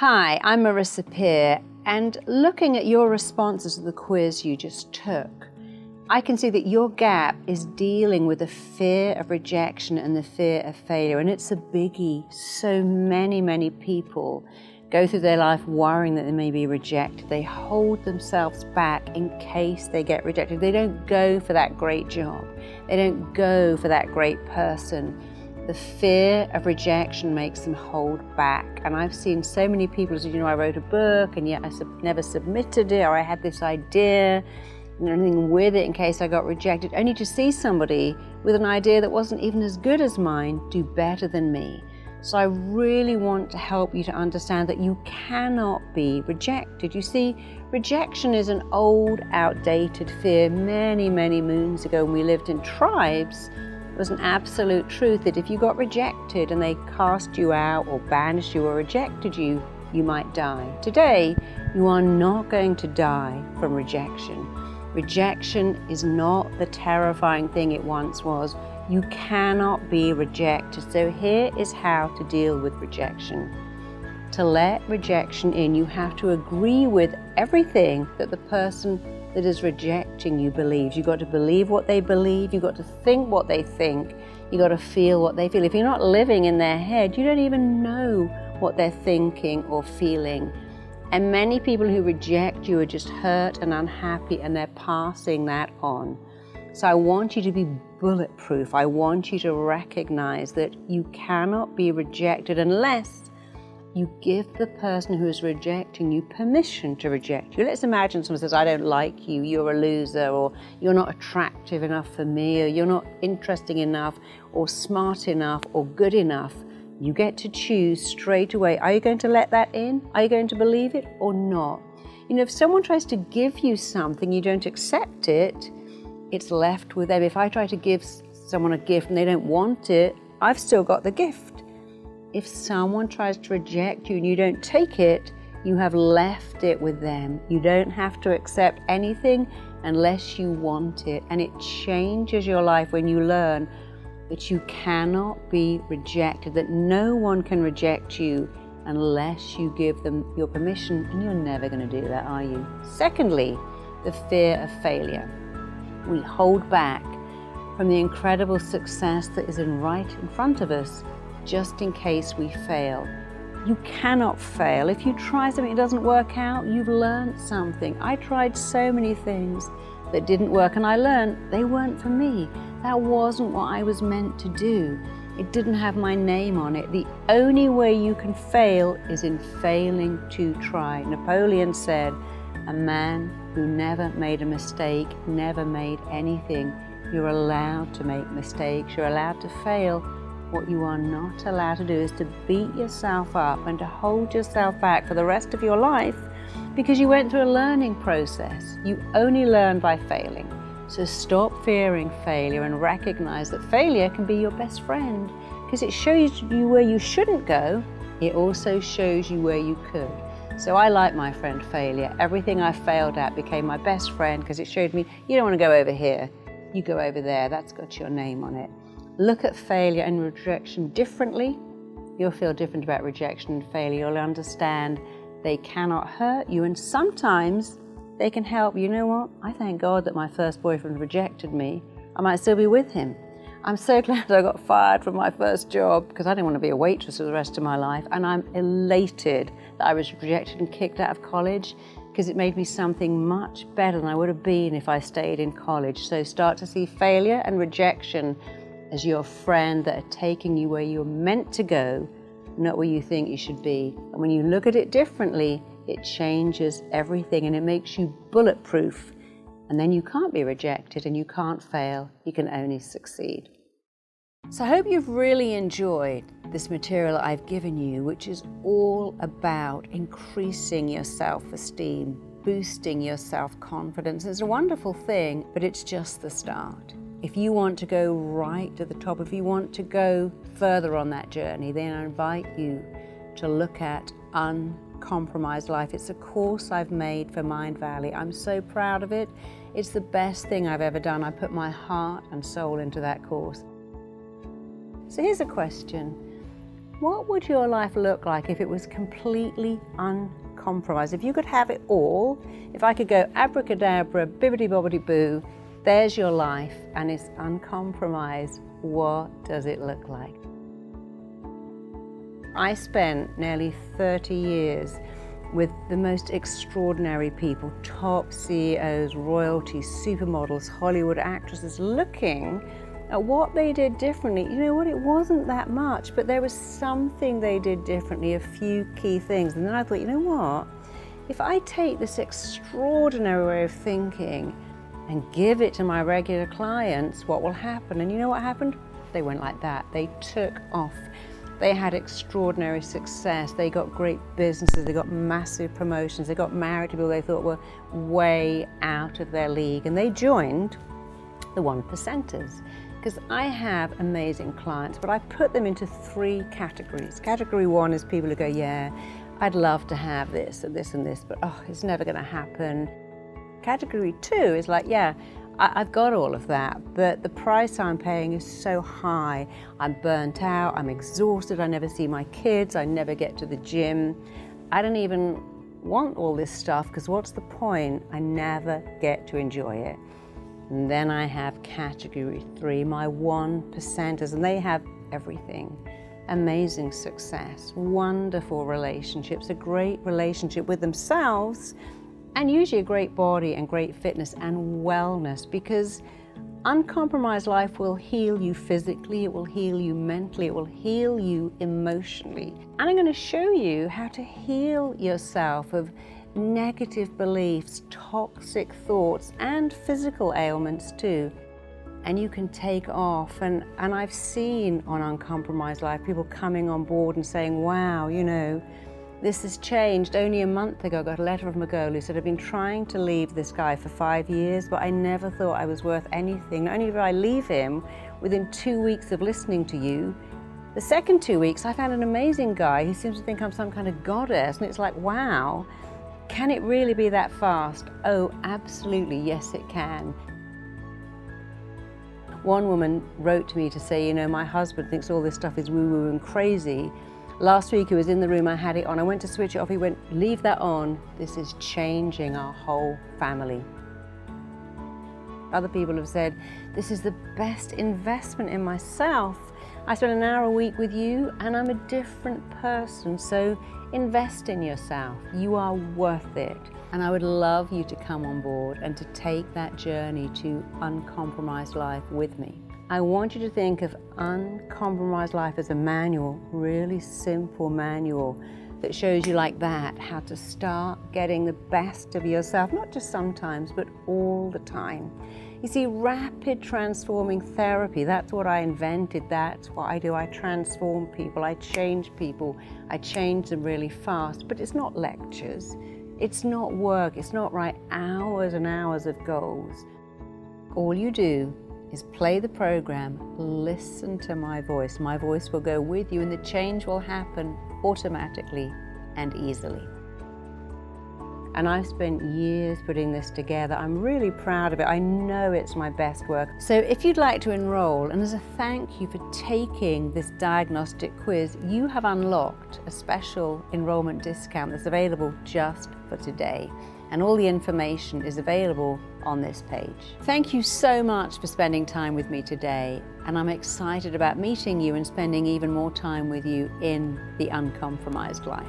Hi, I'm Marissa Peer, and looking at your responses to the quiz you just took, I can see that your gap is dealing with the fear of rejection and the fear of failure, and it's a biggie. So many people go through their life worrying that they may be rejected. They hold themselves back in case they get rejected. They don't go for that great job. They don't go for that great person. The fear of rejection makes them hold back. And I've seen so many people say, I wrote a book and yet I never submitted it, or I had this idea and everything with it in case I got rejected, only to see somebody with an idea that wasn't even as good as mine do better than me. So I really want to help you to understand that you cannot be rejected. You see, rejection is an old, outdated fear. Many moons ago, when we lived in tribes, it was an absolute truth that if you got rejected and they cast you out or banished you or rejected you, you might die. Today, you are not going to die from rejection. Rejection is not the terrifying thing it once was. You cannot be rejected. So here is how to deal with rejection. To let rejection in, you have to agree with everything that the person that is rejecting you believes. You've got to believe what they believe. You've got to think what they think. You've got to feel what they feel. If you're not living in their head, you don't even know what they're thinking or feeling. And many people who reject you are just hurt and unhappy, and they're passing that on. So I want you to be bulletproof. I want you to recognize that you cannot be rejected unless you give the person who is rejecting you permission to reject you. Let's imagine someone says, I don't like you, you're a loser, or you're not attractive enough for me, or you're not interesting enough, or smart enough, or good enough. You get to choose straight away. Are you going to let that in? Are you going to believe it or not? If someone tries to give you something, you don't accept it, it's left with them. If I try to give someone a gift and they don't want it, I've still got the gift. If someone tries to reject you and you don't take it, you have left it with them. You don't have to accept anything unless you want it. And it changes your life when you learn that you cannot be rejected, that no one can reject you unless you give them your permission, and you're never going to do that, are you? Secondly, the fear of failure. We hold back from the incredible success that is right in front of us just in case we fail. You cannot fail. If you try something that doesn't work out, you've learned something. I tried so many things that didn't work, and I learned they weren't for me. That wasn't what I was meant to do. It didn't have my name on it. The only way you can fail is in failing to try. Napoleon said, a man who never made a mistake never made anything. You're allowed to make mistakes. You're allowed to fail. What you are not allowed to do is to beat yourself up and to hold yourself back for the rest of your life because you went through a learning process. You only learn by failing. So stop fearing failure and recognize that failure can be your best friend because it shows you where you shouldn't go. It also shows you where you could. So I like my friend failure. Everything I failed at became my best friend because it showed me, you don't want to go over here, you go over there, that's got your name on it. Look at failure and rejection differently. You'll feel different about rejection and failure. You'll understand they cannot hurt you, and sometimes they can help. You know what? I thank God that my first boyfriend rejected me. I might still be with him. I'm so glad I got fired from my first job because I didn't want to be a waitress for the rest of my life, and I'm elated that I was rejected and kicked out of college because it made me something much better than I would have been if I stayed in college. So start to see failure and rejection as your friend that are taking you where you're meant to go, not where you think you should be. And when you look at it differently, it changes everything and it makes you bulletproof. And then you can't be rejected and you can't fail. You can only succeed. So I hope you've really enjoyed this material I've given you, which is all about increasing your self-esteem, boosting your self-confidence. It's a wonderful thing, but it's just the start. If you want to go right to the top, if you want to go further on that journey, then I invite you to look at Uncompromised Life. It's a course I've made for Mind Valley. I'm so proud of it. It's the best thing I've ever done. I put my heart and soul into that course. So here's a question. what would your life look like if it was completely uncompromised? If you could have it all, if I could go abracadabra, bibbidi-bobbidi-boo, there's your life and it's uncompromised, what does it look like? I spent nearly 30 years with the most extraordinary people, top CEOs, royalties, supermodels, Hollywood actresses, looking at what they did differently. You know what, it wasn't that much, but there was something they did differently, a few key things. And then I thought, you know what, if I take this extraordinary way of thinking and give it to my regular clients, what will happen? And you know what happened? They went like that. They took off. They had extraordinary success. They got great businesses. They got massive promotions. They got married to people they thought were way out of their league. And they joined the 1%ers. Because I have amazing clients, but I put them into 3 categories. Category 1 is people who go, yeah, I'd love to have this and this and this, but oh, it's never going to happen. Category 2 is like, yeah, I've got all of that, but the price I'm paying is so high. I'm burnt out, I'm exhausted, I never see my kids, I never get to the gym. I don't even want all this stuff, because what's the point? I never get to enjoy it. And then I have category 3, my 1%ers, and they have everything. Amazing success, wonderful relationships, a great relationship with themselves, and usually a great body and great fitness and wellness, because uncompromised life will heal you physically, it will heal you mentally, it will heal you emotionally. And I'm going to show you how to heal yourself of negative beliefs, toxic thoughts, and physical ailments too. And you can take off. And I've seen on Uncompromised Life people coming on board and saying, wow, you know, this has changed. Only a month ago I got a letter from a girl who said, I've been trying to leave this guy for 5 years, but I never thought I was worth anything. Not only did I leave him, within 2 weeks of listening to you, the second 2 weeks I found an amazing guy who seems to think I'm some kind of goddess. And it's like, wow, can it really be that fast? Oh, absolutely, yes it can. One woman wrote to me to say, you know, my husband thinks all this stuff is woo-woo and crazy. Last week he was in the room, I had it on, I went to switch it off, he went, leave that on, this is changing our whole family. Other people have said, this is the best investment in myself. I spend an hour a week with you and I'm a different person, so invest in yourself. You are worth it. And I would love you to come on board and to take that journey to uncompromised life with me. I want you to think of Uncompromised Life as a manual, really simple manual that shows you like that, how to start getting the best of yourself, not just sometimes, but all the time. You see, rapid transforming therapy, that's what I invented, that's what I do. I transform people, I change people, I change them really fast, but it's not lectures, it's not work, it's not write hours and hours of goals. All you do is play the program, listen to my voice will go with you and the change will happen automatically and easily. And I've spent years putting this together. I'm really proud of it. I know it's my best work. So if you'd like to enroll, and as a thank you for taking this diagnostic quiz, you have unlocked a special enrollment discount that's available just for today. And all the information is available on this page. Thank you so much for spending time with me today. And I'm excited about meeting you and spending even more time with you in the Uncompromised Life.